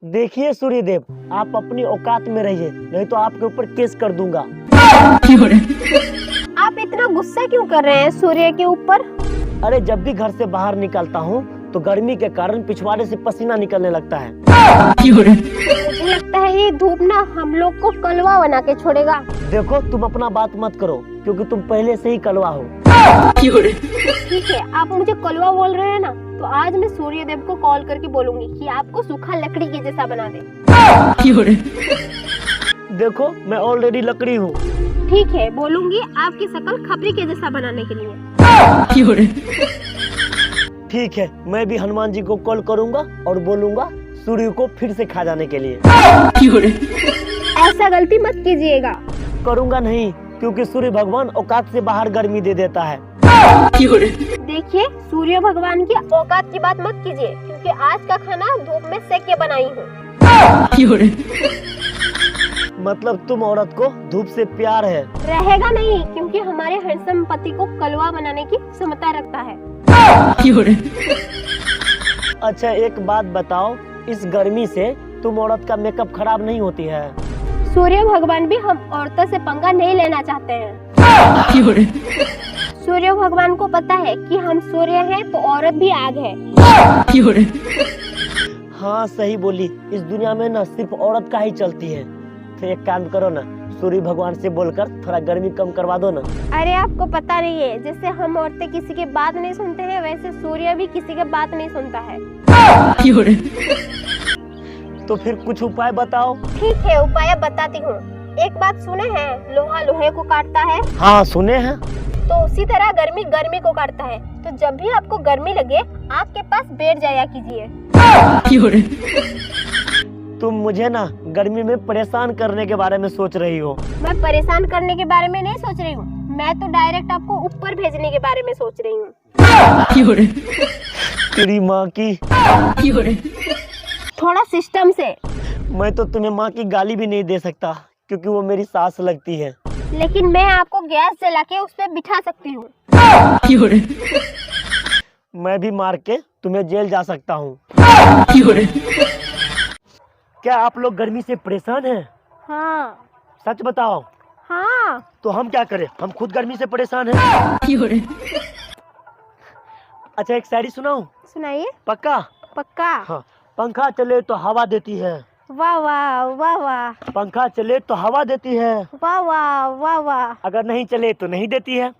देखिए सूर्यदेव, आप अपनी औकात में रहिए, नहीं तो आपके ऊपर केस कर दूंगा। आप इतना गुस्सा क्यों कर रहे हैं सूर्य के ऊपर? अरे जब भी घर से बाहर निकलता हूँ तो गर्मी के कारण पिछवाड़े से पसीना निकलने लगता है। मुझे लगता है ये धूप ना हम लोग को कलवा बना के छोड़ेगा। देखो तुम अपना बात मत करो, क्योंकि तुम पहले से ही कलवा हो। ठीक है, आप मुझे कलवा बोल रहे हैं ना, तो आज मैं सूर्यदेव को कॉल करके बोलूंगी कि आपको सूखा लकड़ी के जैसा बना दे। देखो मैं ऑलरेडी लकड़ी हूँ। ठीक है, बोलूंगी आपकी शक्ल खपरी के जैसा बनाने के लिए। ठीक है, मैं भी हनुमान जी को कॉल करूँगा और बोलूँगा सूर्य को फिर से खा जाने के लिए। ऐसा गलती मत कीजिएगा। करूँगा नहीं, क्योंकि सूर्य भगवान औकात से बाहर गर्मी दे देता है। देखिए, सूर्य भगवान की औकात की बात मत कीजिए, क्योंकि आज का खाना धूप में सेक के बनाई हूँ। मतलब तुम औरत को धूप से प्यार है? रहेगा नहीं, क्योंकि हमारे हैंडसम पति को कलवा बनाने की क्षमता रखता है। अच्छा एक बात बताओ, इस गर्मी से तुम औरत का मेकअप खराब नहीं होती है? सूर्य भगवान भी हम औरतों से पंगा नहीं लेना चाहते हैं। सूर्य भगवान को पता है कि हम सूर्य हैं तो औरत भी आग है। हाँ सही बोली, इस दुनिया में ना सिर्फ औरत का ही चलती है। तो एक काम करो ना, सूर्य भगवान से बोलकर थोड़ा गर्मी कम करवा दो ना। अरे आपको पता नहीं है, जैसे हम औरतें किसी की बात नहीं सुनते हैं, वैसे सूर्य भी किसी की बात नहीं सुनता है। तो फिर कुछ उपाय बताओ। ठीक है, उपाय बताती हूँ। एक बात सुने हैं, लोहा लोहे को काटता है। हाँ सुने हैं। तो उसी तरह गर्मी गर्मी को काटता है। तो जब भी आपको गर्मी लगे, आग के पास बैठ जाया कीजिए। तुम मुझे ना गर्मी में परेशान करने के बारे में सोच रही हो। मैं परेशान करने के बारे में नहीं सोच रही हूँ, मैं तो डायरेक्ट आपको ऊपर भेजने के बारे में सोच रही हूँ। तेरी माँ की। थोड़ा सिस्टम से। मैं तो तुम्हें माँ की गाली भी नहीं दे सकता, क्योंकि वो मेरी सास लगती है। लेकिन मैं आपको गैस जला के उस पर बिठा सकती हूँ। मैं भी मार के तुम्हें जेल जा सकता हूँ। क्या आप लोग गर्मी से परेशान हैं? हाँ। सच बताओ। हाँ। तो हम क्या करें, हम खुद गर्मी से परेशान हैं। अच्छा एक शायरी सुनाऊं? सुनाइए। पक्का? पक्का। हाँ। पंखा चले तो हवा देती है। वाह वाह वाह वाह। पंखा चले तो हवा देती है। वाह वाह वाह वाह। अगर नहीं चले तो नहीं देती है।